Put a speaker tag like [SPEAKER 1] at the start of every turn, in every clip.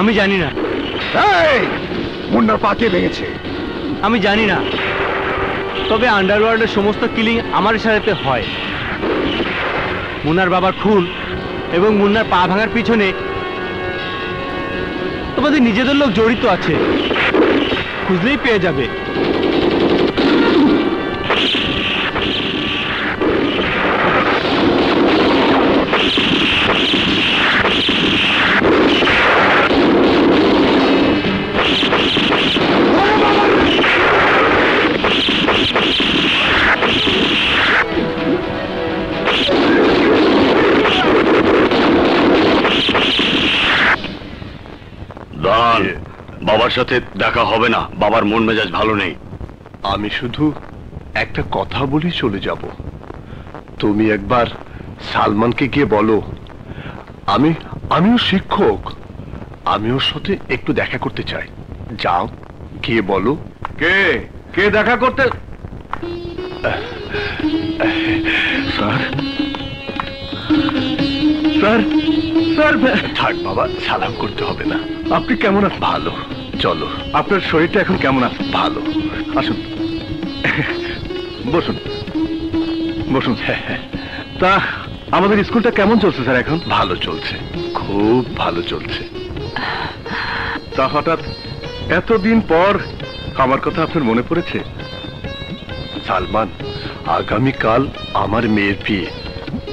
[SPEAKER 1] আমি জানি না।
[SPEAKER 2] মুন্নার পা কে ভেঙেছে?
[SPEAKER 1] আমি জানি না, তবে আন্ডারওয়ার্ল্ডের সমস্ত কিলিং আমার ইশারাতে হয়। মুন্নার বাবার খুন এবং মুন্নার পা ভাঙার পিছনে তোমাদের নিজেদের লোক জড়িত আছে, খুঁজলেই পেয়ে যাবে।
[SPEAKER 3] বাবার সাথে দেখা হবে না, বাবার মন মেজাজ ভালো নেই।
[SPEAKER 2] আমি শুধু একটা কথা বলি চলে যাব। তুমি একবার সালমানকে গিয়ে বলো আমিও শিক্ষক, আমি ওর সাথে একটু দেখা করতে চাই। যাও গিয়ে বলো।
[SPEAKER 3] কে দেখা করতে?
[SPEAKER 2] স্যার স্যার স্যার থাক বাবা, সালাম করতে হবে না। আপনি কেমন আছেন? ভালো। চলো, আপনার শরীরটা এখন কেমন আছে? ভালো। আসুন বসুন বসুন। তা আমাদের স্কুলটা কেমন চলছে স্যার এখন? ভালো চলছে, খুব ভালো চলছে। তা হঠাৎ এতদিন পর আমার কথা আপনার মনে পড়েছে? সালমান, আগামীকাল আমার মেয়ের বিয়ে,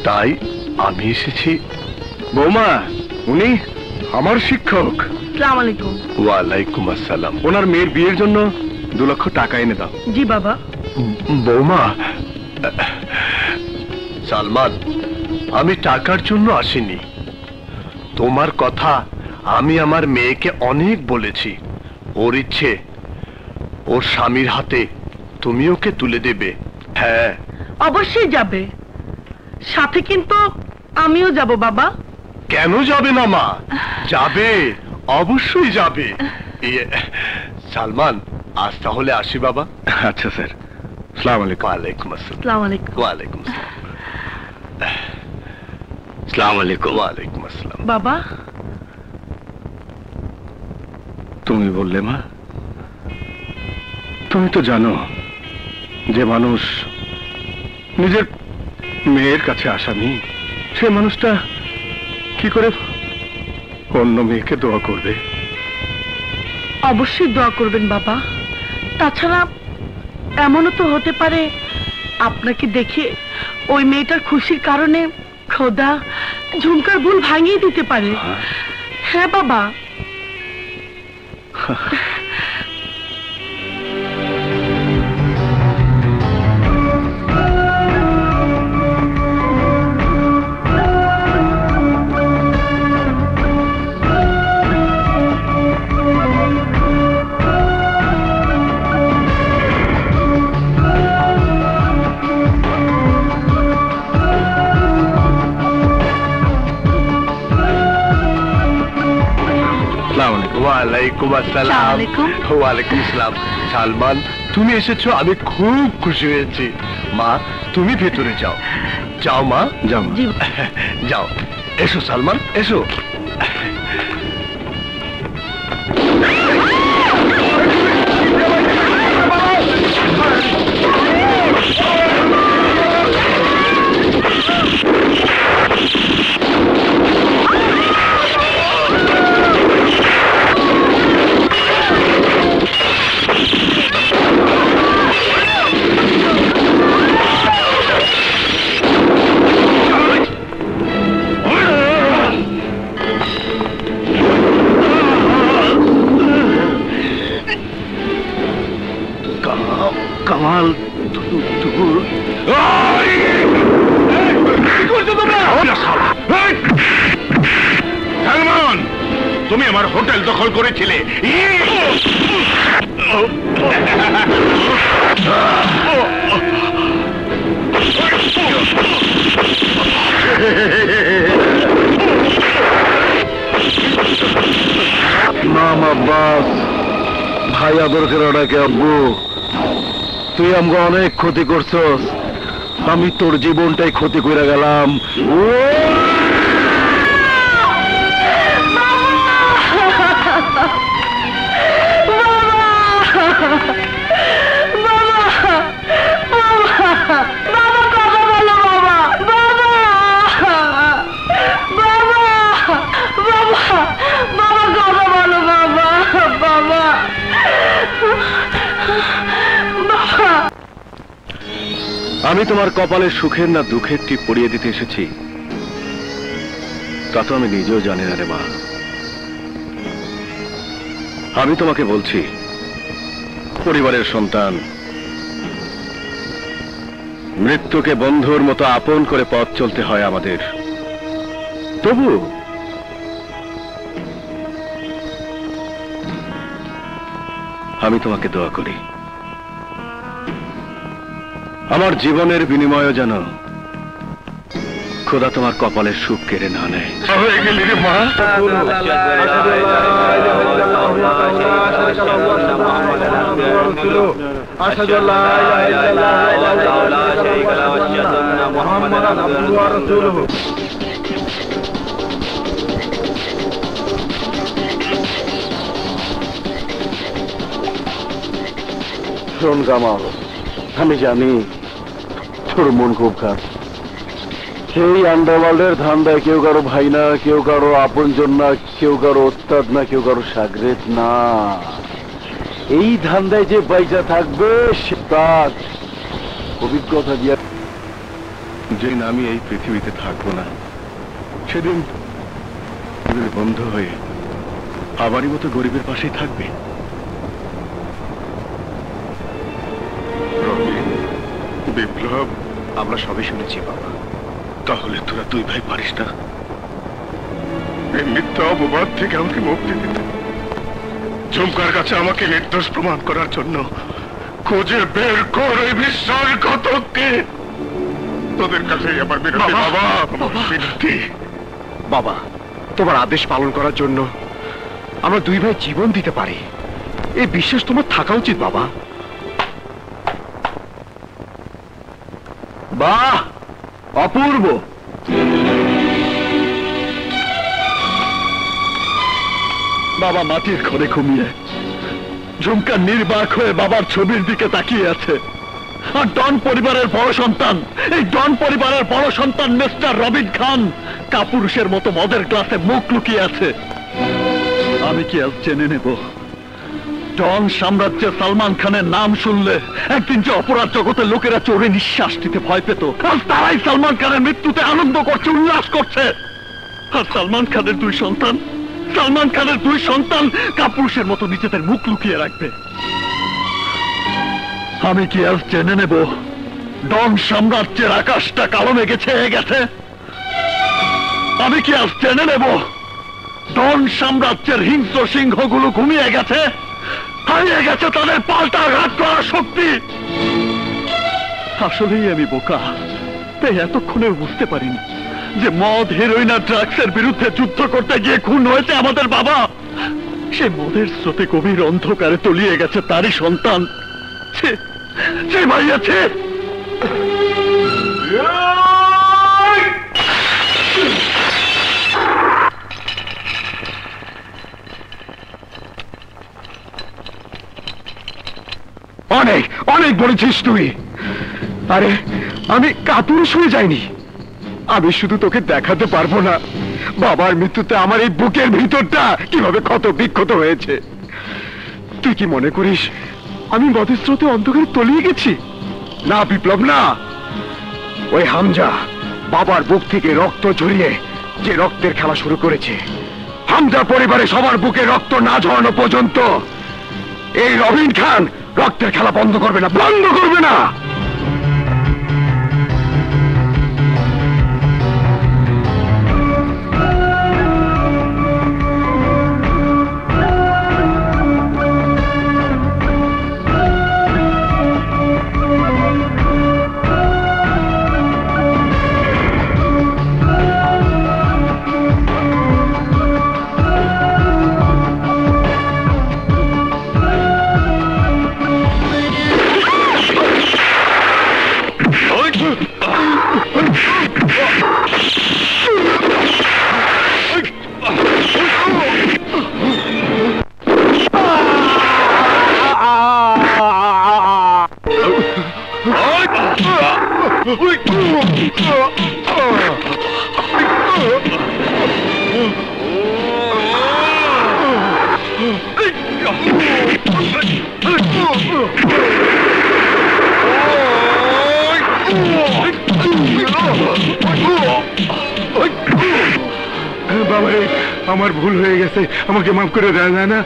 [SPEAKER 2] তাই আমি এসেছি। বৌমা, উনি আমার শিক্ষক।
[SPEAKER 4] আসসালামু আলাইকুম।
[SPEAKER 2] ওয়ালাইকুম আসসালাম। ওনার মেয়ের বিয়ের জন্য 2 লক্ষ টাকা এনে দাও।
[SPEAKER 4] জি বাবা।
[SPEAKER 2] বৌমা, সালমান, আমি টাকার জন্য আসিনি। তোমার কথা আমি আমার মেয়েকে অনেক বলেছি। ওর ইচ্ছে ওর স্বামীর হাতে তুমি ওকে তুলে দেবে। হ্যাঁ,
[SPEAKER 4] অবশ্যই যাবে, সাথে কিন্তু আমিও যাব বাবা।
[SPEAKER 2] কেন যাবে না মা? যাবে, অবশ্যই যাবে। সালমান, আজ তাহলে আসি বাবা। আচ্ছা স্যার, আসসালামু আলাইকুম। ওয়ালাইকুম আসসালাম।
[SPEAKER 4] আসসালামু আলাইকুম।
[SPEAKER 2] ওয়ালাইকুম আসসালাম।
[SPEAKER 3] আসসালামু আলাইকুম।
[SPEAKER 2] ওয়ালাইকুম আসসালাম।
[SPEAKER 4] বাবা,
[SPEAKER 2] তুমি বললে মা, তুমি তো জানো যে মানুষ নিজের মেয়ের কাছে আসামি, সে মানুষটা কি করে অন্য মেয়েকে দোয়া করবে?
[SPEAKER 4] অবশ্যই দোয়া করবেন বাবা। তাছাড়া এমনও তো হতে পারে আপনাকে দেখে ওই মেয়েটার খুশির কারণে খোদা ঝুমকার ভুল ভাঙিয়ে দিতে পারে। হ্যাঁ বাবা।
[SPEAKER 2] ওয়ালাইকুম আসসালাম। ওয়ালাইকুম আসসালাম। সালমান, তুমি এসেছো, আমি খুব খুশি হয়েছি। মা, তুমি ভেতরে যাও। যাও মা, যাও যাও। এসো সালমান, এসো। কামাল সালমান, তুমি আমার হোটেল দখল করেছিলে। নাম আব্বাস, ভাই আদর করে ডাকে আব্বু। তুই আমাকে অনেক ক্ষতি করছস, আমি তোর জীবনটাই ক্ষতি করে গেলাম। আমি তোমার কপালে সুখের না দুঃখের টিপ পড়িয়ে দিতে এসেছি তা তো আমি নিজেও জানি না রে মা। আমি তোমাকে বলছি, পরিবারের সন্তান, মৃত্যুকে বন্ধুর মতো আপন করে পথ চলতে হয় আমাদের। তবু আমি তোমাকে দোয়া করি আমার জীবনের বিনিময়ে যেন খোদা তোমার কপালের সুখ কেড়ে না নেয়। হয়ে গেলি রে মা। শোন কামাল, আমি জানি তোর মন খুব খারাপ। সেই আন্ডারওয়ার্ল্ডের ধান্দায় কেউ কারো ভাই না, কেউ কারো আপনজন না, কেউ কারো ওস্তাদ না, কেউ কারো সাগরেদ না। এই ধান্দায় যে বাইজা থাকবে সে তার অভিজ্ঞতা দিয়ে। যেদিন আমি এই পৃথিবীতে থাকবো না সেদিন বন্ধ হয়ে আমারই মতো গরিবের পাশেই থাকবে। বিপ্লব, আমরা সবই শুনেছি বাবা। তাহলে তোরা দুই ভাই পারিস না এই মিথ্যা অপবাদ থেকে আমাকে মুক্তি দিতে? ঝুমকার কাছে আমাকে নির্দোষ প্রমাণ করার জন্য খুঁজে বের কর এই বিশ্বাসঘাতককে। তোদের কাছে আমার বিনতি বাবা, বিনতি। বাবা, তোমার আদেশ পালন করার জন্য আমরা দুই ভাই জীবন দিতে পারি, এই বিশ্বাস তোমার থাকা উচিত বাবা। বাহ, অপূর্ব। বাবা মাটির ঘরে ঘুমিয়ে ঝুমকা নির্বাক হয়ে বাবার ছবির দিকে তাকিয়ে আছে। আর ডন পরিবারের বড় সন্তান, এই ডন পরিবারের বড় সন্তান মিস্টার রবিন খান কাপুরুষের মতো মদের গ্লাসে মুখ লুকিয়ে আছে। আমি কি আজ জেনে নেব ডন সাম্রাজ্যে সালমান খানের নাম শুনলে একদিন যে অপরাধ জগতের লোকেরা চোরে নিঃশ্বাস দিতে ভয় পেত, আজ তারাই সালমান খানের মৃত্যুতে আনন্দ করছে, উল্লাস করছে। আর সালমান খানের দুই সন্তান কাপুরুষের মতো নিজেদের মুখ লুকিয়ে রাখবে। আমি কি আজ জেনে নেব ডন সাম্রাজ্যের আকাশটা কালো মেঘে ছেয়ে গেছে? আমি কি আজ জেনে নেব ডন সাম্রাজ্যের হিংস্র সিংহগুলো ঘুমিয়ে গেছে, হারিয়ে গেছে তাদের পাল্টা আঘাত করার শক্তি? আসলেই আমি বোকা, তাই এতক্ষণে বুঝতে পারিনি যে মদ, হেরোইন আর ড্রাগসের বিরুদ্ধে যুদ্ধ করতে গিয়ে খুন হয়েছে আমাদের বাবা। সে মদের স্রোতে গভীর অন্ধকারে তলিয়ে গেছে তারই সন্তান। সে ভাই আছে। অনেক অনেক বলেছিস তুই। আরে আমি কাপুরুষ হয়ে যাইনি, আমি শুধু তোকে দেখাতে পারবো না বাবার মৃত্যুতে আমার এই বুকের ভিতরটা কিভাবে ক্ষত বিক্ষত হয়েছে। তুই কি মনে করিস আমি মদের স্রোতে অন্ধকারে তলিয়ে গেছি? না বিপ্লব, না। ওই হামজা বাবার বুক থেকে রক্ত ঝরিয়ে যে রক্তের খেলা শুরু করেছে, হামজা পরিবারে সবার বুকে রক্ত না ঝরানো পর্যন্ত এই রবিন খান রক্তের খেলা বন্ধ করবে না, বন্ধ করবে না। বাবা রে, আমার ভুল হয়ে গেছে, আমাকে মাফ করে দেওয়া যায় না?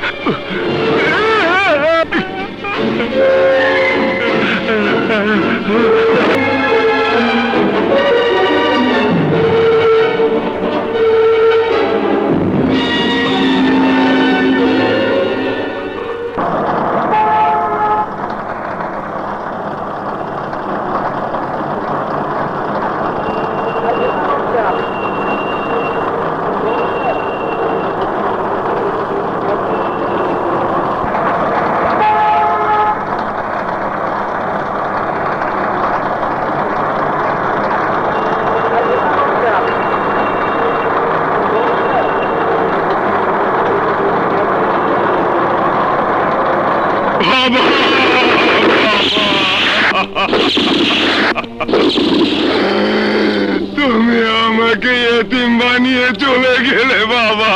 [SPEAKER 2] তুমি আমাকে এতিম বানিয়ে চলে গেলে বাবা,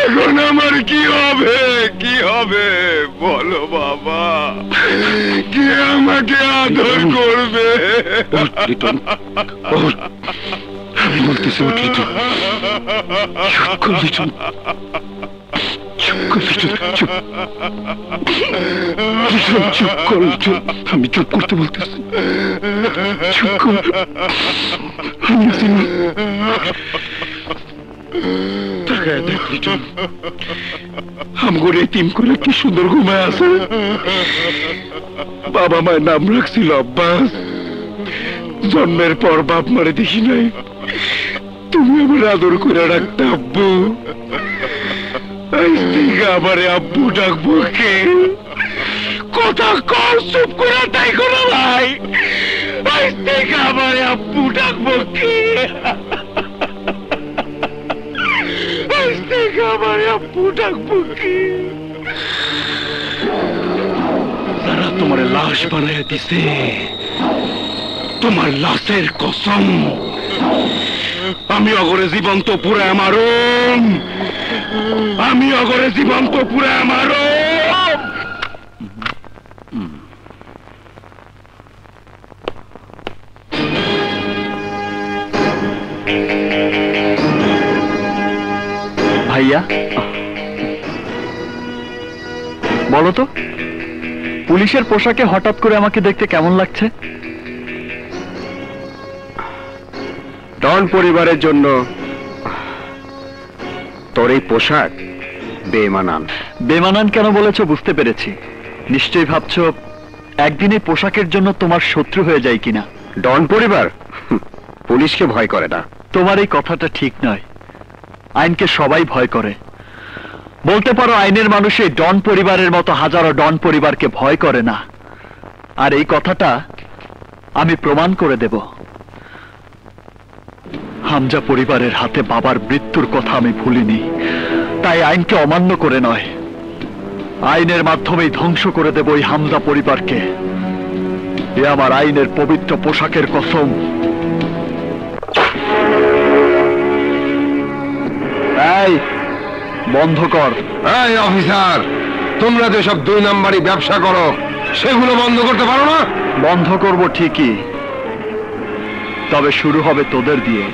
[SPEAKER 2] এখন আমার কি হবে, কি হবে বলো বাবা? কে আমাকে আদর করবে? আমি বলতেছি উঠলি তো, চুপ করলি, চুপ করলি, চুপ চুপ কর, চুপ। আমি চুপ করতে বলতেছি, চুপ কর। দেখলি চুপ, আমগো এতিম করে কি সুন্দর ঘুমায় আছে। বাবা মায়ের নাম রাখছিল আব্বাস, জন্মের পর বাপ মারে দেখি নাই, তুমি আমার আদর করে রাখতে আব্বু। আমারে আব্বু ডাকবো কে? কথা কর, চুপ করে তাই করো ভাই। আমারে আব্বু ডাকবো কে? আমারে আব্বু ডাকবো কে? যারা তোমার লাশ বানায় দিছে, তোমার লাশের কসম আমি অগরে জীবন্ত পুরা মারুম, আমি অগরে জীবন্ত পুরা মারুম।
[SPEAKER 1] ভাইয়া বলো তো, পুলিশের পোশাকে হঠাৎ করে আমাকে দেখতে কেমন লাগছে?
[SPEAKER 2] ডন পরিবারের জন্য তোর এই পোশাক বেমানান।
[SPEAKER 1] বেমানান কেন বলেছো বুঝতে পেরেছি। নিশ্চয়ই ভাবছো একদিন এই পোশাকের জন্য তোমার শত্রু হয়ে যায় কিনা।
[SPEAKER 2] ডন পরিবার পুলিশকে ভয় করে না।
[SPEAKER 1] তোমার এই কথাটা ঠিক নয়। আইনকে সবাই ভয় করে। বলতে পারো আইনের মানুষ এই ডন পরিবারের মতো হাজারো ডন পরিবারকে ভয় করে না। আর এই কথাটা আমি প্রমাণ করে দেব। হামজা পরিবারের হাতে বাবার মৃত্যুর কথা আমি ভুলিনি, তাই আইনকে অমান্য করে নয়, আইনের মাধ্যমেই ধ্বংস করে দেব এই হামজা পরিবারকে। এ আমার আইনের পবিত্র পোশাকের কসম। এই বন্ধ কর।
[SPEAKER 2] এই অফিসার, তোমরা যে সব 2 নাম্বারি ব্যবসা করো সেগুলো বন্ধ করতে পারো না?
[SPEAKER 1] বন্ধ করব ঠিকই, তবে শুরু হবে তোদের দিয়ে।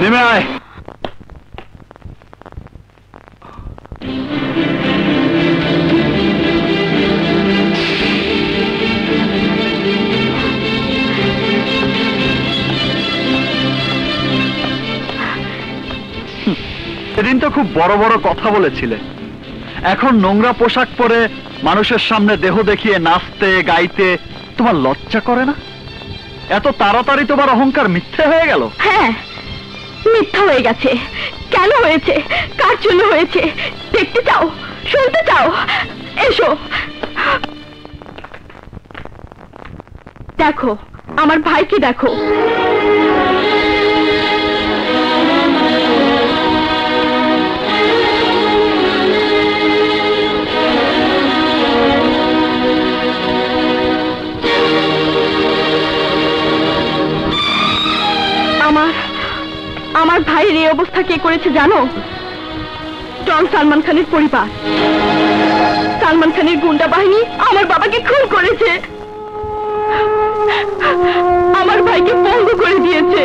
[SPEAKER 1] নেমে আয়। সেদিন তো খুব বড় বড় কথা বলেছিলে, এখন নোংরা পোশাক পরে মানুষের সামনে দেহ দেখিয়ে নাচতে গাইতে তোমার লজ্জা করে না? এত তাড়াতাড়ি তোমার অহংকার মিথ্যে হয়ে গেল?
[SPEAKER 5] হ্যাঁ, মিথ্যা হয়ে গেছে। কেন হয়েছে, কার জন্য হয়েছে দেখতে চাও, শুনতে চাও? এসো দেখো, আমার ভাইকে দেখো। আমার ভাইয়ের এই অবস্থা কে করেছে জানো? ডন সালমান খানের পরিবার। সালমান খানের গুন্ডা বাহিনী আমার বাবাকে খুন করেছে, আমার ভাইকে পঙ্গু করে দিয়েছে,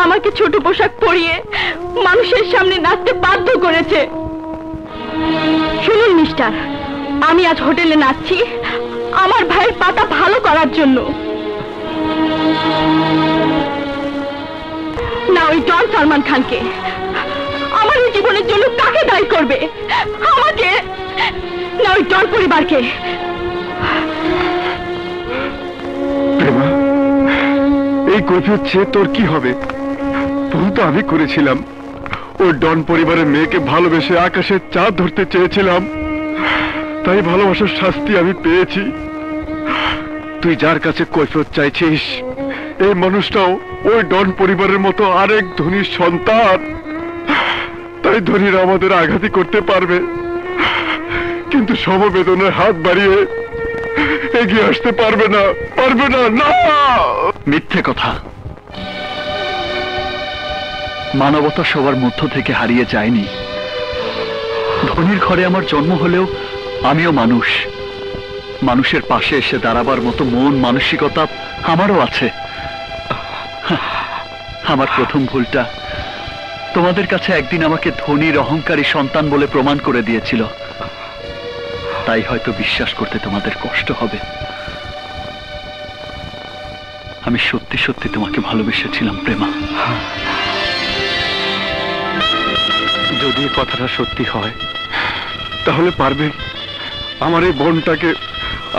[SPEAKER 5] আমাকে ছোট পোশাক পরিয়ে মানুষের সামনে নাচতে বাধ্য করেছে। শুনুন মিস্টার, আমি আজ হোটেলে নাচছি আমার ভাইয়ের পাতা ভালো করার জন্য, না ওই ডন সালমান খানকে। আমার এই জীবনের জন্য কাকে দায়ী করবে? আমাকে, না ওই ডন পরিবারকে?
[SPEAKER 2] প্রেমা, এই কৈফিয়ত চেয়ে তোর কি হবে? ভুল তো আমি করেছিলাম। ওই ডন পরিবারের মেয়েকে ভালোবেসে আকাশের চাঁদ ধরতে চেয়েছিলাম, তাই ভালোবাসার শাস্তি আমি পেয়েছি। তুই যার কাছে কৈফিয়ত চাইছিস, এই মানুষটাও ওই ডন পরিবারের মতো আরেক ধনীর সন্তান, তাই ধনীরা আমাদের আঘাতই করতে পারবে, কিন্তু সমবেদনের হাত বাড়িয়ে এগিয়ে আসতে পারবে না, পারবে না। না,
[SPEAKER 1] মিথ্যে কথা। মানবতা সবার মধ্য থেকে হারিয়ে যায়নি। ধনীর ঘরে আমার জন্ম হলেও আমিও মানুষ, মানুষের পাশে এসে দাঁড়াবার মতো মন মানসিকতা আমারও আছে। আমার প্রথম ভুলটা তোমাদের কাছে একদিন আমাকে ধনীর অহংকারী সন্তান বলে প্রমাণ করে দিয়েছিল, তাই হয়তো বিশ্বাস করতে তোমাদের কষ্ট হবে। আমি সত্যি সত্যি তোমাকে ভালোবেসেছিলাম প্রেমা।
[SPEAKER 2] যদি কথাটা সত্যি হয় তাহলে পারবেন আমার এই বোনটাকে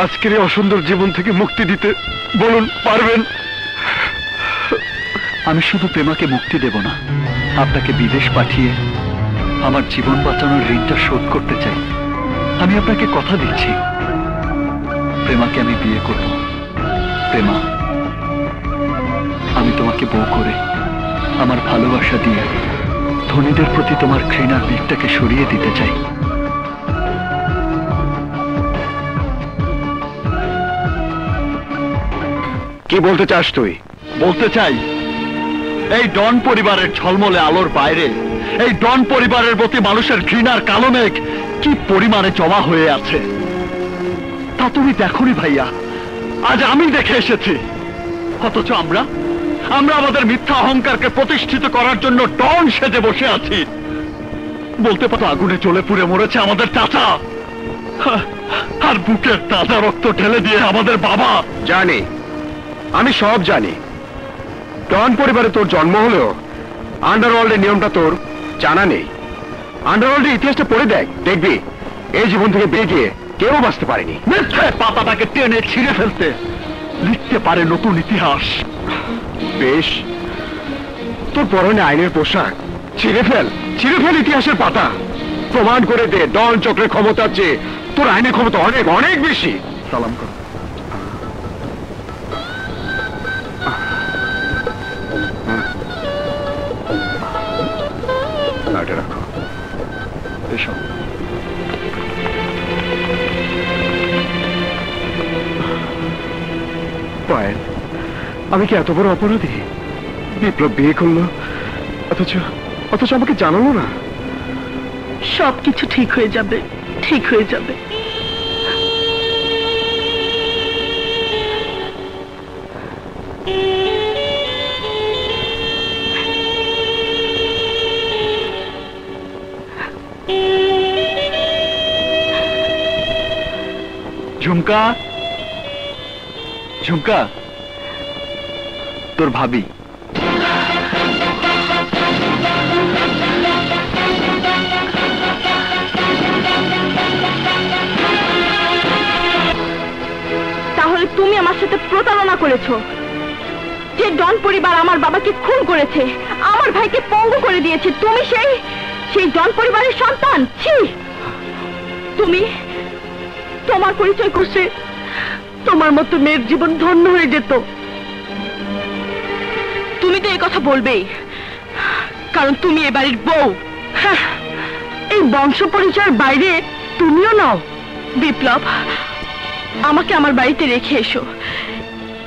[SPEAKER 2] আজকের এই অসুন্দর জীবন থেকে মুক্তি দিতে? বলুন, পারবেন?
[SPEAKER 1] আমি শুধু প্রেমাকে মুক্তি দেব না, আপনাকে বিদেশ পাঠিয়ে আমার জীবন বাঁচানোর ঋণটা শোধ করতে চাই। আমি আপনাকে কথা দিচ্ছি, প্রেমাকে আমি বিয়ে করব। প্রেমা, আমি তোমাকে বউ করে আমার ভালোবাসা দিয়ে ধনীদের প্রতি তোমার ঘৃণার দিকটাকে সরিয়ে দিতে চাই।
[SPEAKER 2] কি বলতে চাস তুই?
[SPEAKER 1] বলতে চাই, এই ডন পরিবারের ঝলমলে আলোর বাইরে এই ডন পরিবারের প্রতি মানুষের ঘৃণার কালো মেঘ কি পরিমাণে জমা হয়ে আছে তা তুমি দেখোনি ভাইয়া, আজ আমি দেখে এসেছি। অথচ আমরা আমাদের মিথ্যা অহংকারকে প্রতিষ্ঠিত করার জন্য ডন সেজে বসে আছি। বলতে পারো আগুনে জ্বলে পুড়ে মরেছে আমাদের চাচা, আর বুকের তাজা রক্ত ঢেলে দিয়ে আমাদের বাবা।
[SPEAKER 2] জানি, আমি সব জানি। ডন পরিবারে তোর জন্ম হলেও আন্ডারওয়ার্ল্ডের নিয়মটা তোর জানা নেই। আন্ডারওয়ার্ল্ডের ইতিহাসটা পড়ে দেখ, দেখবি এই জীবন থেকে বেরিয়ে কেউ বাঁচতে পারেনি।
[SPEAKER 1] মিথ্যে পাতাটাকে টেনে ছিঁড়ে ফেলতে লিখতে পারে নতুন ইতিহাস।
[SPEAKER 2] বেশ, তোর পরনে আইনের পোশাক, ছিঁড়ে ফেল ইতিহাসের পাতা। প্রমাণ করে দে ডন চক্রের ক্ষমতার চেয়ে তোর আইনের ক্ষমতা অনেক অনেক বেশি।
[SPEAKER 1] সালাম করো।
[SPEAKER 2] রাখো।
[SPEAKER 1] এসো।
[SPEAKER 2] পায়েল, আমি কি এত বড় অপরাধী? বিপ্লব বিয়ে করলো অথচ আমাকে জানালো না।
[SPEAKER 4] সবকিছু ঠিক হয়ে যাবে, ঠিক হয়ে যাবে।
[SPEAKER 1] ঝুমকা, ঝুমকা, তোর ভাবি।
[SPEAKER 5] তাহলে তুমি আমার সাথে প্রতারণা করেছো। যে ডন পরিবার আমার বাবাকে খুন করেছে, আমার ভাইকে পঙ্গু করে দিয়েছে, তুমি সেই ডন পরিবারের সন্তান। ছি! তুমি
[SPEAKER 4] তোমার পরিচয় করছে, তোমার মতো মেয়ের জীবন ধন্য হয়ে যেত।
[SPEAKER 5] তুমি তো এই কথা বলবেই, কারণ তুমি এ বাড়ির বউ।
[SPEAKER 4] হ্যাঁ, এই বংশ পরিচয়ের বাইরে তুমিও নাও।
[SPEAKER 5] বিপ্লব, আমাকে আমার বাড়িতে রেখে এসো।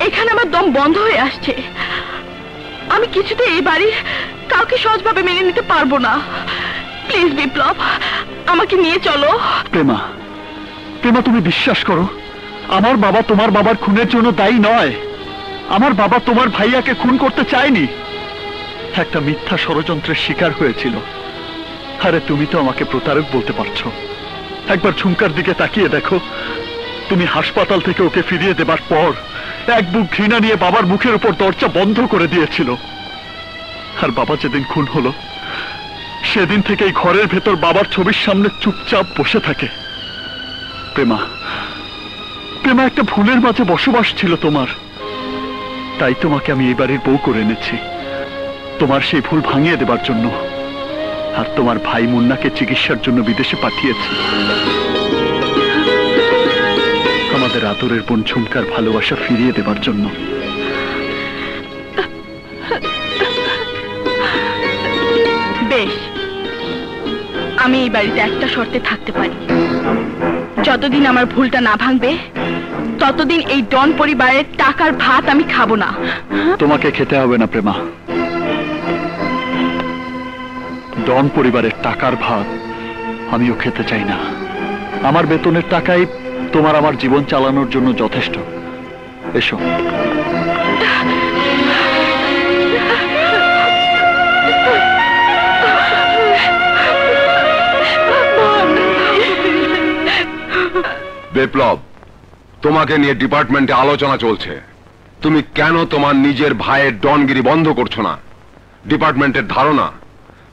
[SPEAKER 5] এখানে আমার দম বন্ধ হয়ে আসছে। আমি কিছুতে এই বাড়ির কাউকে সহজভাবে মেনে নিতে পারবো না। প্লিজ বিপ্লব, আমাকে নিয়ে চলো।
[SPEAKER 1] প্রেমা, প্রেমা, তুমি বিশ্বাস করো, আমার বাবা তোমার বাবার খুনের জন্য দায়ী নয়। আমার বাবা তোমার ভাইয়াকে খুন করতে চায়নি, একটা মিথ্যা ষড়যন্ত্রের শিকার হয়েছিল। আরে তুমি তো আমাকে প্রতারক বলতে পারছো। একবার ঝুমকার দিকে তাকিয়ে দেখো, তুমি হাসপাতাল থেকে ওকে ফিরিয়ে দেবার পর এক বুক ঘৃণা নিয়ে বাবার মুখের উপর দরজা বন্ধ করে দিয়েছিল। আর বাবা যেদিন খুন হলো, সেদিন থেকেই ঘরের ভেতর বাবার ছবির সামনে চুপচাপ বসে থাকে। প্রেমা, প্রেমা, একটা ভুলের মাঝে বসবাস ছিল তোমার, তাই তোমাকে আমি এই বাড়ির বউ করে এনেছি, তোমার সেই ভুল ভাঙিয়ে দেবার জন্য। আর তোমার ভাই মুন্নাকে চিকিৎসার জন্য বিদেশে পাঠিয়েছি, আমাদের আদরের বোন ঝুমকার ভালোবাসা ফিরিয়ে দেবার জন্য।
[SPEAKER 5] বেশ, আমি এই বাড়িতে একটা শর্তে থাকতে পারি। যতদিন আমার ভুলটা না ভাঙবে, ততদিন এই ডন পরিবারের টাকার ভাত আমি খাবো না।
[SPEAKER 1] তোমাকে খেতে হবে না প্রেমা, ডন পরিবারের টাকার ভাত আমিও খেতে চাই না। আমার বেতনের টাকাই তোমার আমার জীবন চালানোর জন্য যথেষ্ট। এসো।
[SPEAKER 2] বিপ্লব, তোমাকে নিয়ে ডিপার্টমেন্টে আলোচনা চলছে। তুমি কেন তোমার নিজের ভাইয়ের ডনগিরি বন্ধ করছো না? ডিপার্টমেন্টের ধারণা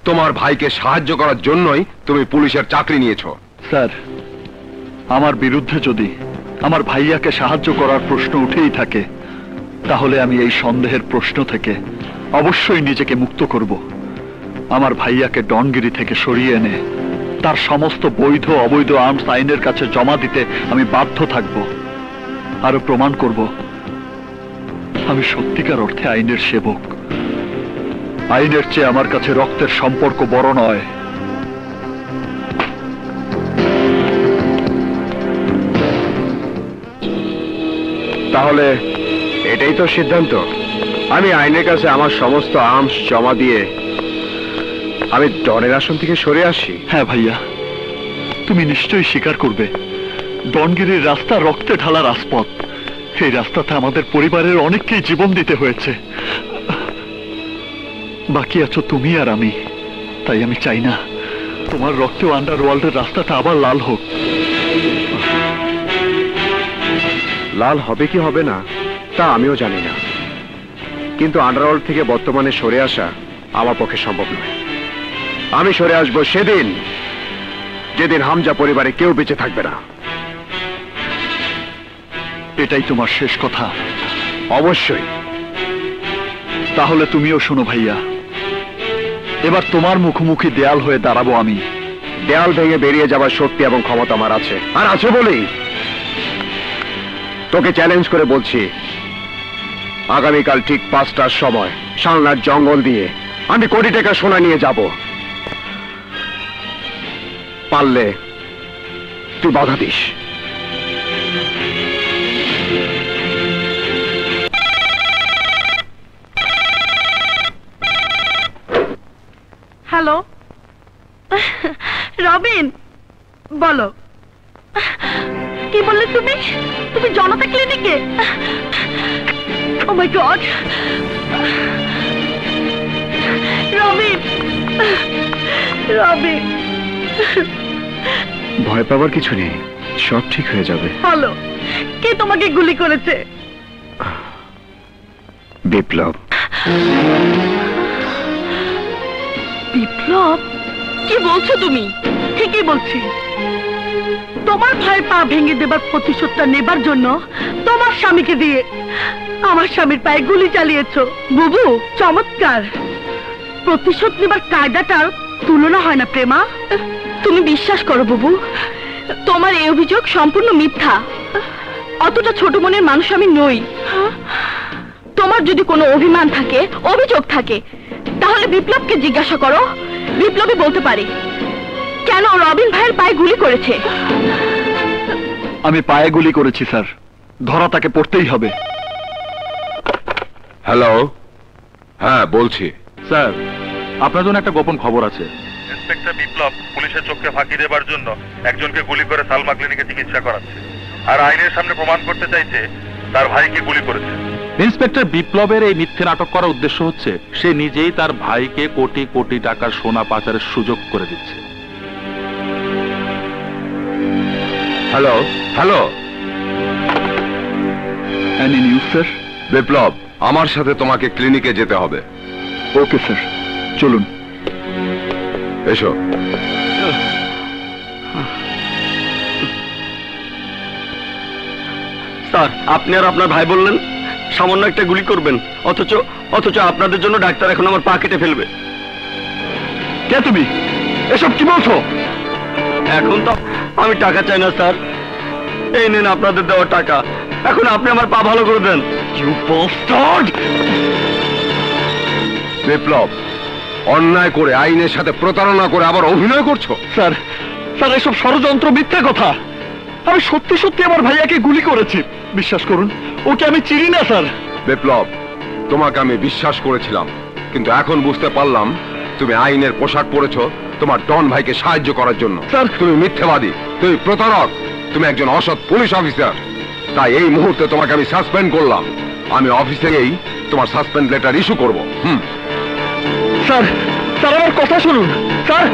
[SPEAKER 2] তোমার ভাইকে সাহায্য করার জন্যই তুমি পুলিশের চাকরি নিয়েছো।
[SPEAKER 1] স্যার, আমার বিরুদ্ধে যদি আমার ভাইয়াকে সাহায্য করার প্রশ্ন উঠেই থাকে, তাহলে আমি এই সন্দেহের প্রশ্ন থেকে অবশ্যই নিজেকে মুক্ত করব। আমার ভাইয়াকে ডনগিরি থেকে সরিয়ে এনে তার সমস্ত বৈধ অবৈধ আর্মস আইনের কাছে জমা দিতে আমি বাধ্য থাকব। আরো প্রমাণ করব আমি সত্যিকার অর্থে আইনের সেবক। আইনের চেয়ে আমার কাছে রক্তের সম্পর্ক বড় নয়।
[SPEAKER 2] তাহলে এটাই তো সিদ্ধান্ত? আমি আইনের কাছে আমার সমস্ত আর্মস জমা দিয়ে আমি ডনের আসন থেকে সরে আসি?
[SPEAKER 1] হ্যাঁ ভাইয়া, তুমি নিশ্চয়ই স্বীকার করবে ডনগিরির রাস্তা রক্তে ঢালা রাজপথ। এই রাস্তাতে আমাদের পরিবারের অনেককেই জীবন দিতে হয়েছে। বাকি আছো তুমি আর আমি। তাই আমি চাই না তোমার রক্তেও আন্ডারওয়ার্ল্ডের রাস্তাটা আবার লাল হোক।
[SPEAKER 2] লাল হবে কি হবে না তা আমিও জানি না, কিন্তু আন্ডারওয়ার্ল্ড থেকে বর্তমানে সরে আসা আমার পক্ষে সম্ভব নয়। আমি সরে আসবো সেদিন যেদিন হামজা পরিবারে কেউ বেঁচে থাকবে না।
[SPEAKER 1] এটাই তোমার শেষ কথা?
[SPEAKER 2] অবশ্যই।
[SPEAKER 1] তাহলে তুমিও শোনো ভাইয়া, এবার তোমার মুখোমুখি দেয়াল হয়ে দাঁড়াবো আমি।
[SPEAKER 2] দেয়াল ভেঙে বেরিয়ে যাওয়ার শক্তি এবং ক্ষমতা আমার আছে, আর আছে বলেই তোকে চ্যালেঞ্জ করে বলছি, আগামীকাল ঠিক 5টার সময় সালনার জঙ্গল দিয়ে আমি কোটি টাকা সোনা নিয়ে যাব। পারলে তুই বাধা দিস।
[SPEAKER 4] হ্যালো রবিন, বলো। কি বললে তুমি? তুমি জনতা ক্লিনিকে? ও মাই গড, রবিন, রবিন।
[SPEAKER 2] ভয় পাওয়ার কিছু নেই, সব ঠিক হয়ে যাবে।
[SPEAKER 4] বলো কে তোমাকে গুলি করেছে?
[SPEAKER 2] বিপ্লব।
[SPEAKER 4] বিপ্লব?
[SPEAKER 5] কি বলছো তুমি?
[SPEAKER 4] ঠিকই বলছি। তোমার ভাইয়ের পা ভেঙে দেবার প্রতিশোধটা নেবার জন্য তোমার স্বামীকে দিয়ে আমার স্বামীর পায়ে গুলি চালিয়েছো। বুবু, চমৎকার। প্রতিশোধ নেবার কায়দাটার তুলনা হয় না প্রেমা।
[SPEAKER 5] তুমি বিশ্বাস করো বুবু, তোমার এই অভিযোগ সম্পূর্ণ মিথ্যা। অতটা ছোট মনের মানুষ আমি নই। তোমার যদি কোনো অভিমান থাকে, অভিযোগ থাকে, তাহলে বিপ্লবকে জিজ্ঞাসা করো। বিপ্লবই বলতে পারে কেন রবিন ভাইয়ের পায়ে গুলি করেছে।
[SPEAKER 1] আমি পায়ে গুলি করেছি স্যার, ধরা তাকে পড়তেই হবে।
[SPEAKER 2] হ্যালো, হ্যাঁ বলছি।
[SPEAKER 6] স্যার, আপনার জন্য একটা গোপন খবর আছে।
[SPEAKER 7] ইন্সপেক্টর বিপ্লব পুলিশের চোখকে ফাঁকি দেবার জন্য একজনকে গুলি করে সালমা ক্লিনিকে চিকিৎসা করাচ্ছে, আর আইনের সামনে প্রমাণ করতে চাইছে তার ভাইকে গুলি করেছে।
[SPEAKER 6] ইন্সপেক্টর বিপ্লবের এই মিথ্যে নাটক করার উদ্দেশ্য হচ্ছে সে নিজেই তার ভাইকে কোটি কোটি টাকার সোনা পাচারের সুযোগ করে দিচ্ছে।
[SPEAKER 2] Hello hello,
[SPEAKER 1] any news sir?
[SPEAKER 2] Biplab, আমার সাথে তোমাকে ক্লিনিকে যেতে হবে।
[SPEAKER 1] ওকে স্যার, চলুন।
[SPEAKER 2] এসো।
[SPEAKER 3] স্যার, আপনি আর আপনার ভাই বললেন সামান্য একটা গুলি করবেন, অথচ আপনাদের জন্য ডাক্তার এখন আমার পা কেটে ফেলবে।
[SPEAKER 1] কে তুমি? এসব কি বলছো?
[SPEAKER 3] এখন তো আমি টাকা চাই না স্যার, এই নেন আপনাদের দেওয়া টাকা, এখন আপনি আমার পা ভালো করে দেন।
[SPEAKER 1] You bastard!
[SPEAKER 2] বিপ্লব, অন্যায় করে আইনের সাথে প্রতারণা করে আবার অভিনয় করছো?
[SPEAKER 1] স্যার, স্যার এসব ষড়যন্ত্র, মিথ্যা কথা। আমি সত্যি সত্যি আমার ভাইয়াকে গুলি করেছি, বিশ্বাস করুন। ওকে আমি চিনি না স্যার।
[SPEAKER 2] বিপ্লব, তোমাকে আমি বিশ্বাস করেছিলাম, কিন্তু এখন বুঝতে পারলাম তুমি আইনের পোশাক পরেছো তোমার ডন ভাইকে সাহায্য করার জন্য।
[SPEAKER 1] স্যার,
[SPEAKER 2] তুমি মিথ্যাবাদী, তুমি প্রতারক, তুমি একজন অসৎ পুলিশ অফিসার। তাই এই মুহূর্তে তোমাকে আমি সাসপেন্ড করলাম। আমি অফিসে গিয়েই তোমার সাসপেন্ড লেটার ইস্যু করব।
[SPEAKER 1] স্যার, স্যার আমার কথা শুনুন স্যার।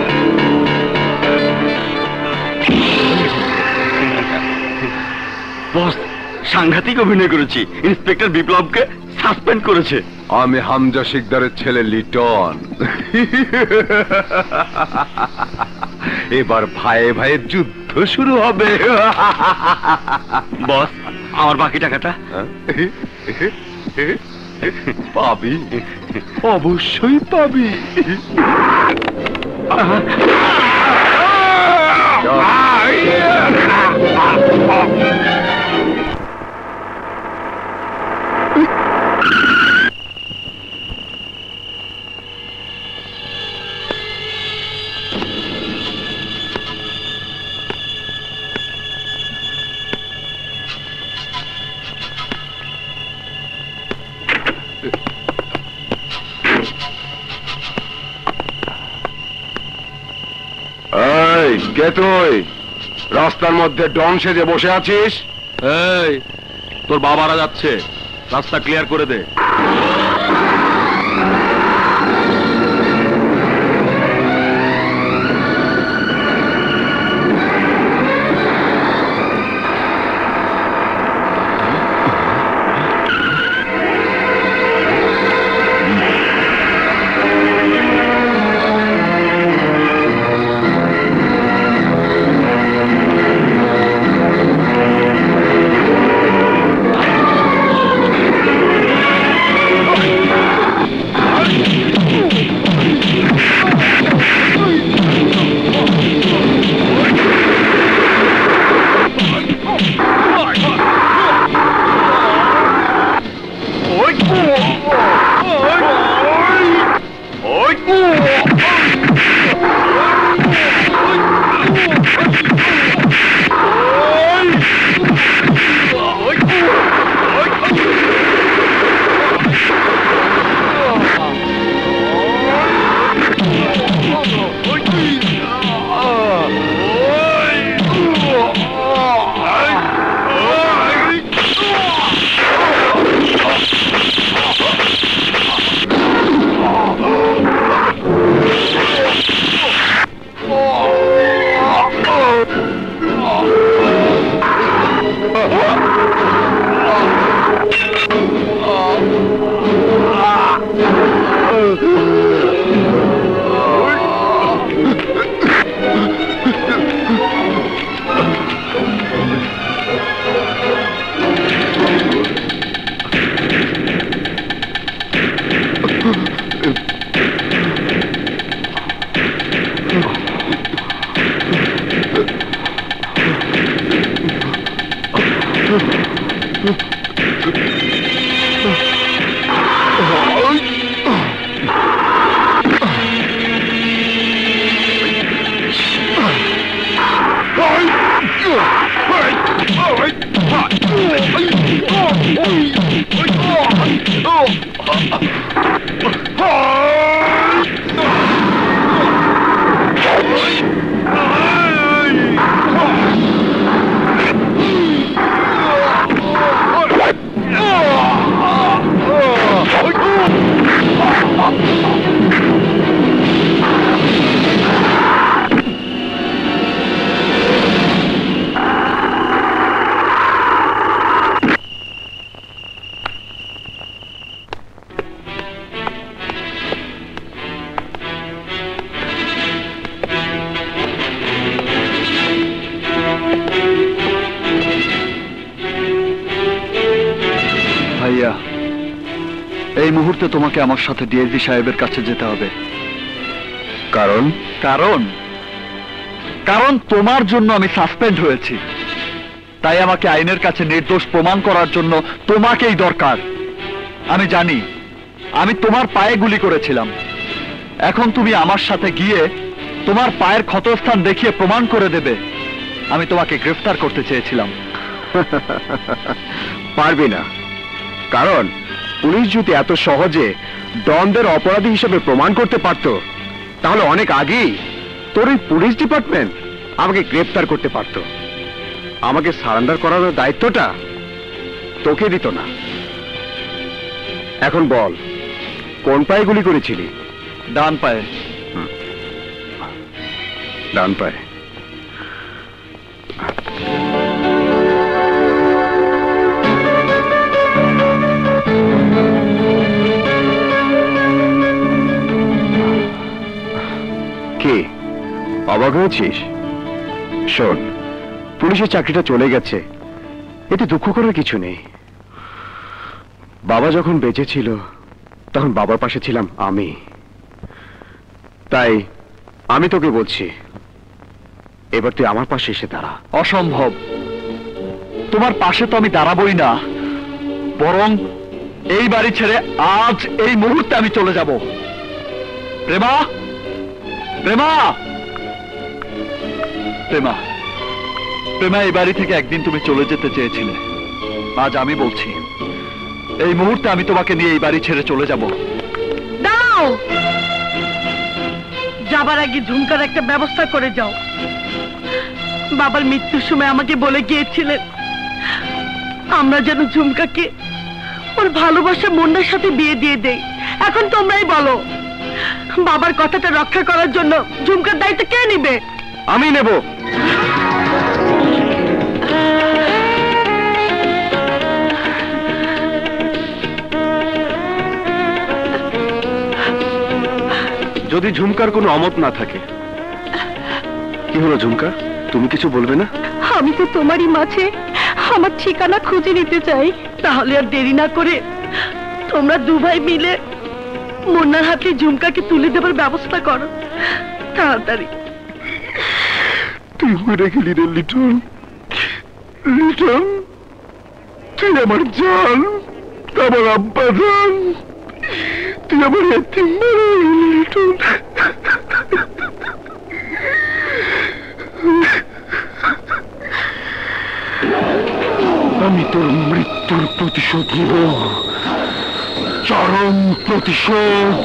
[SPEAKER 3] বস, সাংঘাতিক অভিনয় করেছি, ইন্সপেক্টর বিপ্লবকে সাসপেন্ড করেছে।
[SPEAKER 2] আমি হামজা শিকদারের ছেলে লিটন। এবার ভাইয়ে ভাইয়ে যুদ্ধ শুরু হবে।
[SPEAKER 3] বস, আমার বাকি টাকাটা?
[SPEAKER 2] পাবি, অবশ্যই পাবি। এই কে তুই? রাস্তার মধ্যে ডন সেজে বসে আছিস?
[SPEAKER 6] এই, তোর বাবারা যাচ্ছে, রাস্তা ক্লিয়ার করে দে।
[SPEAKER 1] ভাইয়া, এই মুহূর্তে তোমাকে আমার সাথে ডিএসপি সাহেবের কাছে যেতে হবে।
[SPEAKER 2] কারণ?
[SPEAKER 1] কারণ তোমার জন্য আমি সাসপেন্ড হয়েছি, তাই আমাকে আইনের কাছে নির্দোষ প্রমাণ করার জন্য তোমাকেই দরকার। আমি জানি আমি তোমার পায়ে গুলি করেছিলাম, এখন তুমি আমার সাথে গিয়ে তোমার পায়ের ক্ষতস্থান দেখিয়ে প্রমাণ করে দেবে আমি তোমাকে গ্রেফতার করতে চেয়েছিলাম।
[SPEAKER 2] পারবি না, কারণ পুলিশ যদি এত সহজে ডনদের অপরাধী হিসেবে প্রমাণ করতে পারত, তাহলে অনেক আগেই তোর এই পুলিশ ডিপার্টমেন্ট আমাকে গ্রেফতার করতে পারত। আমাকে সারেন্ডার করার দায়িত্বটা তোকে দিত না। এখন বল, কোন পায়ে গুলি করেছিলি?
[SPEAKER 1] ডান পায়ে।
[SPEAKER 2] ডান পায়ে। কে অবাক হয়েছিস? শোন, পুলিশের চাকরিটা চলে গেছে, এতে দুঃখ করার কিছু নেই। বাবা যখন বেঁচে ছিল তখন বাবার পাশে ছিলাম আমি, তাই আমি তোকে বলছি এবার তুই আমার পাশে এসে দাঁড়া।
[SPEAKER 1] অসম্ভব, তোমার পাশে তো আমি দাঁড়াবই না, বরং এই বাড়ি ছেড়ে আজ এই মুহূর্তে আমি চলে যাব। প্রেমা, প্রেমা, প্রেমা, প্রেমা, এই বাড়ি থেকে একদিন তুমি চলে যেতে চেয়েছিলে, আজ আমি বলছি এই মুহূর্তে আমি তোমাকে নিয়ে এই বাড়ি ছেড়ে চলে যাব।
[SPEAKER 4] দাও, যাবার আগে ঝুমকার একটা ব্যবস্থা করে যাও। বাবার মৃত্যুর সময় আমাকে বলে গিয়েছিলেন আমরা যেন ঝুমকাকে ওর ভালোবাসা মুন্নার সাথে বিয়ে দিয়ে দেই। এখন তোমরাই বলো, বাবার কথাটা রক্ষা করার জন্য ঝুমকার দায়িত্ব কে নিবে?
[SPEAKER 2] আমি নেব। যদি ঝুমকার কোনো অমত না থাকে। কি হলো ঝুমকা, তুমি কিছু বলবে না?
[SPEAKER 5] আমি তো তোমারই মাঝে আমার ঠিকানা খুঁজে নিতে চাই।
[SPEAKER 4] তাহলে আর দেরি না করে তোমরা দু ভাই মিলে মুন্নার হাতে ঝুমকাকে তুলে দেবার ব্যবস্থা করো, তাড়াতাড়ি।
[SPEAKER 2] তুই মরে গেলি রে লিটন, লিটন, তুই আমার জান, আমার আব্বা জান, তুই আমার এতিম মরে গেলি লিটন। আমি তোর মৃত্যুর প্রতিশোধ নিব, চরম প্রতিশোধ।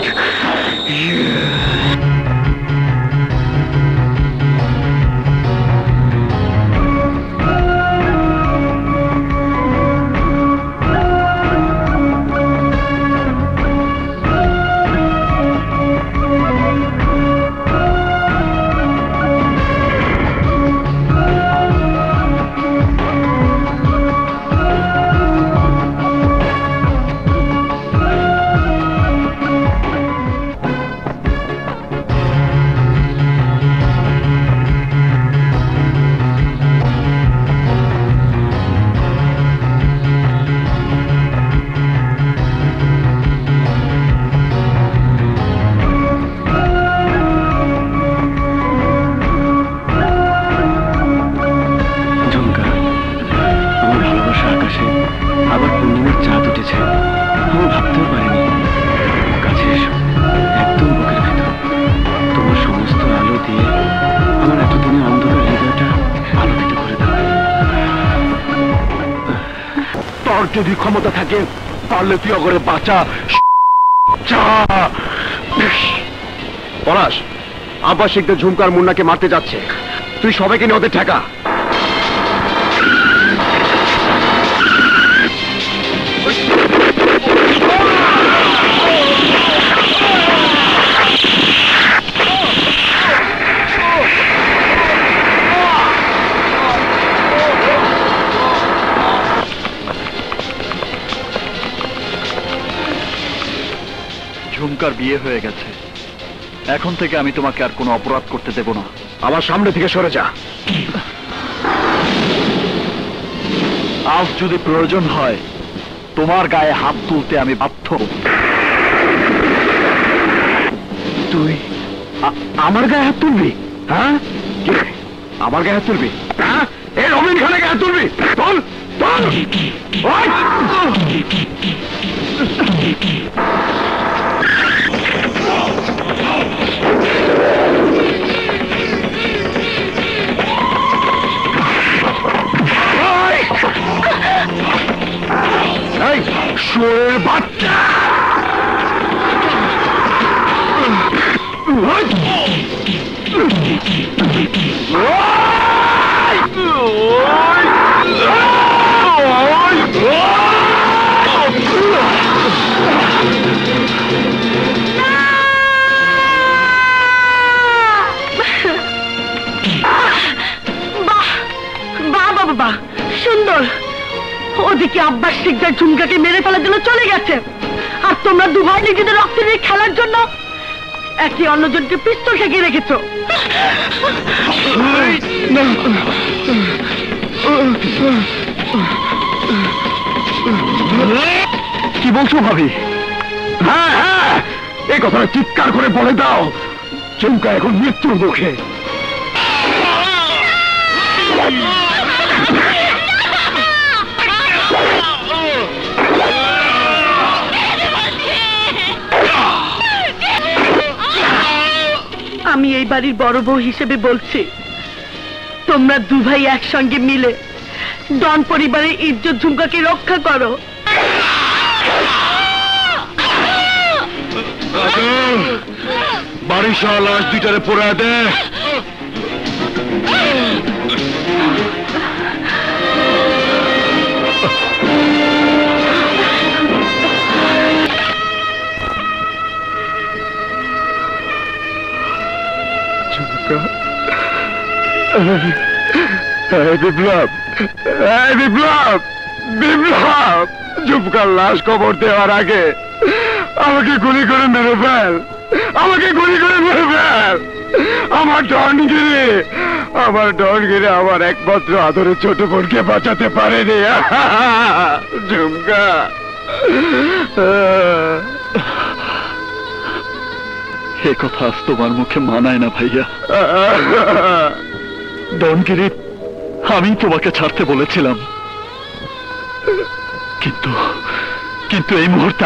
[SPEAKER 2] যদি ক্ষমতা থাকে পারলে তুই অগরে বাঁচা। বাচ্চা! পলাশ, আব্বাস শিকদার ঝুমকার মুন্নাকে মারতে যাচ্ছে, তুই সবাইকে নিয়ে ওদের ঠেকা।
[SPEAKER 1] ঝুমকার বিয়ে হয়ে গেছে, এখন থেকে আমি তোমাকে আর কোনো অপরাধ করতে দেব না।
[SPEAKER 2] আমার সামনে থেকে সরে যা।
[SPEAKER 1] আজ যদি প্রয়োজন হয় তোমার গায়ে হাত তুলতে আমি বাধ্য।
[SPEAKER 2] তুই আমার গায়ে হাত তুলবি? হ্যাঁ, আমার গায়ে হাত তুলবি? হ্যাঁ, এই রবিন খানের গায়ে হাত তুলবি? তোল তোল! এই শুয়োরের বাচ্চা!
[SPEAKER 4] বাহ, সুন্দর। ওদিকে আব্বাস শিকদার ঝুমকাকে মেরে ফেলার জন্য চলে গেছে, আর তোমরা দু ভাই নিজেদের রক্ত নিয়ে খেলার জন্য একে অন্যজনকে পিস্তল ঠেকিয়ে রেখেছো।
[SPEAKER 1] কি বলছো ভাবি?
[SPEAKER 2] হ্যাঁ হ্যাঁ, এই কথাটা চিৎকার করে বলে দাও, ঝুমকা এখন মৃত্যুর মুখে।
[SPEAKER 4] আমি এই বাড়ির বড় বউ হিসেবে বলছি, তোমরা দু ভাই একসঙ্গে মিলে ডন পরিবারের ইজ্জত ঝুমকাকে রক্ষা করো।
[SPEAKER 2] বাড়ির সহ লাশ দুইটারে পোড়া দে। বিপ্লব, বিপ্লব, বিপ্লব! ঝুমকার লাশ কবর দেওয়ার আগে আমাকে গুলি করে মেরে ফেল, আমাকে গুলি করে মেরে ফেল। আমার ডনগিরি, আমার একমাত্র আদরের ছোট বোনকে বাঁচাতে পারেনি। ঝুমকা,
[SPEAKER 1] এ কথা আজ তোমার মুখে মানায় না ভাইয়া। ডনগিরি, আমি তোমাকে ছাড়তে বলেছিলাম, কিন্তু কিন্তু এই মুহূর্তে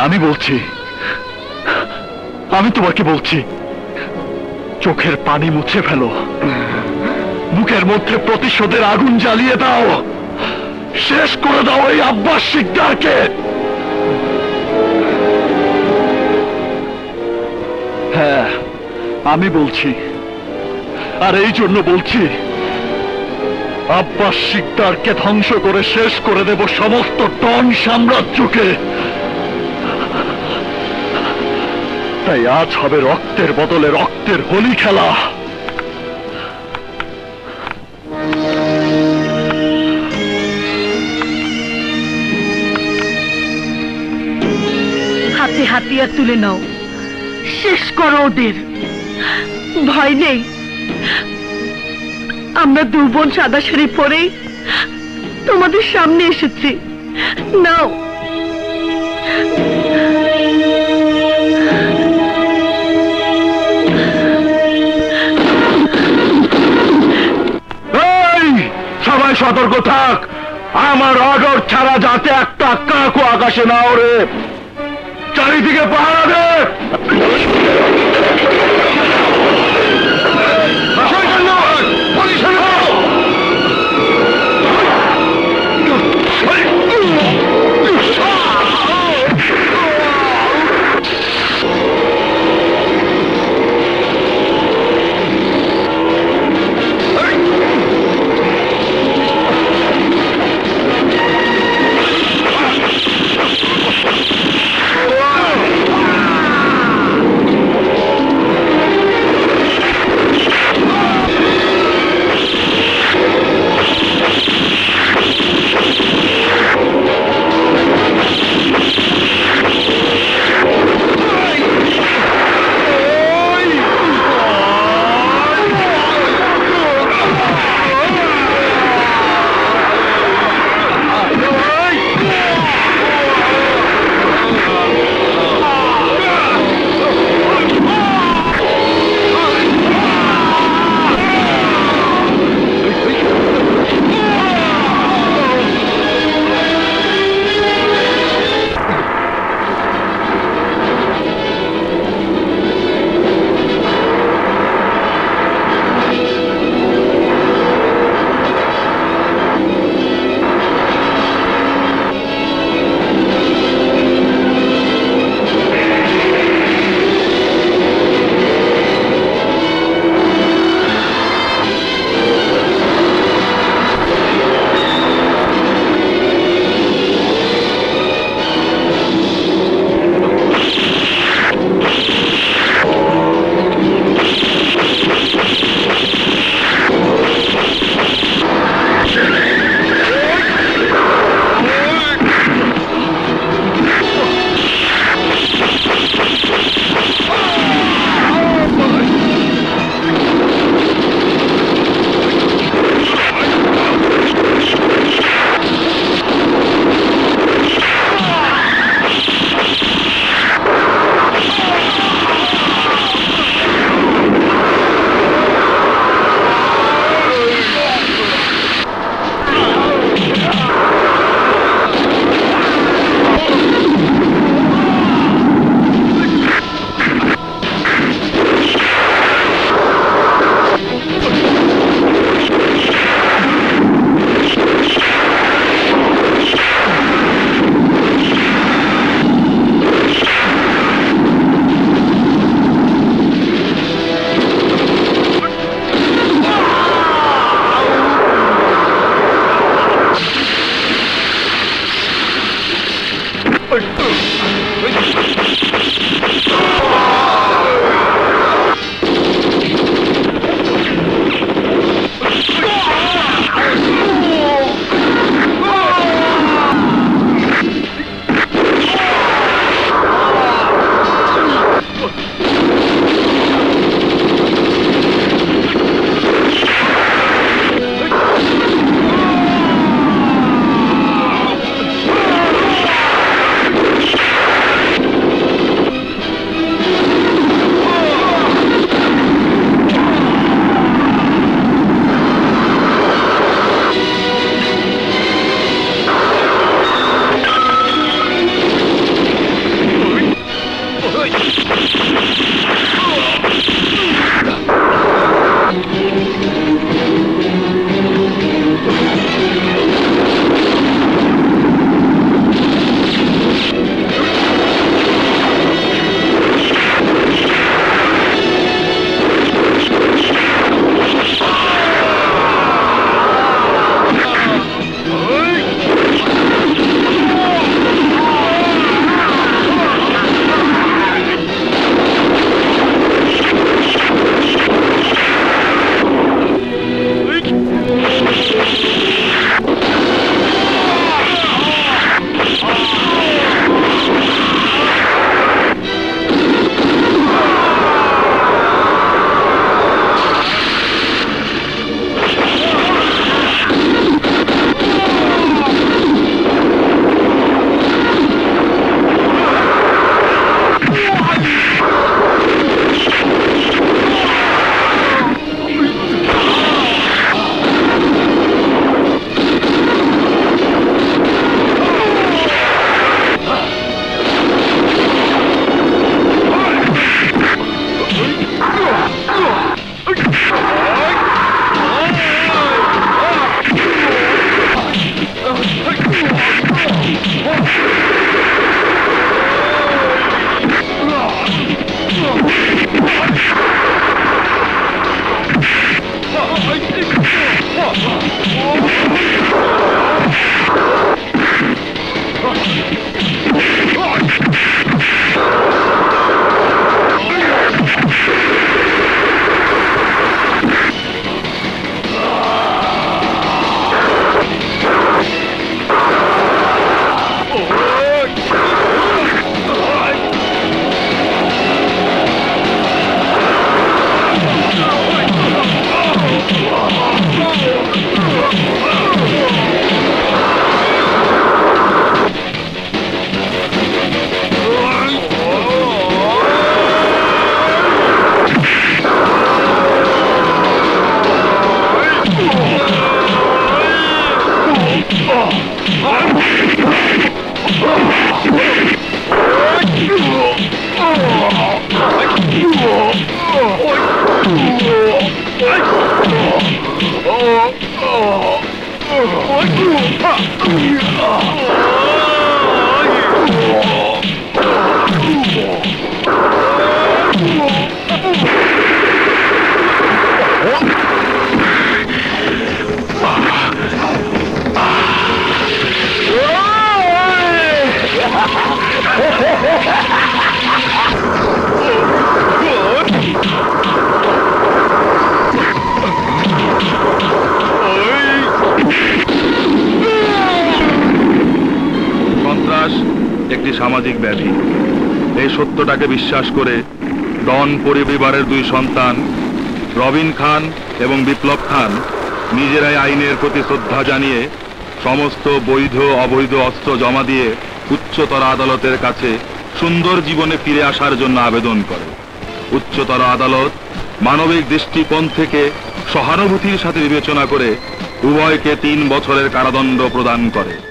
[SPEAKER 1] আমি তোমাকে বলছি, চোখের পানি মুছে ফেলো, বুকের মধ্যে প্রতিশোধের আগুন জ্বালিয়ে দাও, শেষ করে দাও এই আব্বাস শিকদারকে। হ্যাঁ, আমি বলছি, আর এই জন্য বলছি, আব্বাস শিকদারকে ধ্বংস করে শেষ করে দেব সমস্ত ডন সাম্রাজ্যকে। তাই আজ হবে রক্তের বদলে রক্তের হোলি খেলা।
[SPEAKER 4] হাতে হাতিয়ার তুলে নাও, শেষ করো ওদের। ভয় নেই, আমরা দু বোন সাদা শাড়ি পরেই তোমাদের সামনে এসেছি। নাও।
[SPEAKER 2] সবাই সতর্ক থাক, আমার অর্ডার ছাড়া যাতে একটা কাকও আকাশে না ওড়ে। চারিদিকে পাহারা দে।
[SPEAKER 6] সন্ত্রাস একটি সামাজিক ব্যাধি। এই সত্যটাকে বিশ্বাস করে ডন পরিবারের দুই সন্তান রবিন খান এবং বিপ্লব খান নিজেরাই আইনের প্রতি শ্রদ্ধা জানিয়ে সমস্ত বৈধ অবৈধ অস্ত্র জমা দিয়ে উচ্চতর আদালতের কাছে সুন্দর জীবনে ফিরে আসার জন্য আবেদন করে। উচ্চতর আদালত মানবিক দৃষ্টিকোণ থেকে সহানুভূতির সাথে বিবেচনা করে উভয়কে 3 বছরের কারাদণ্ড প্রদান করে।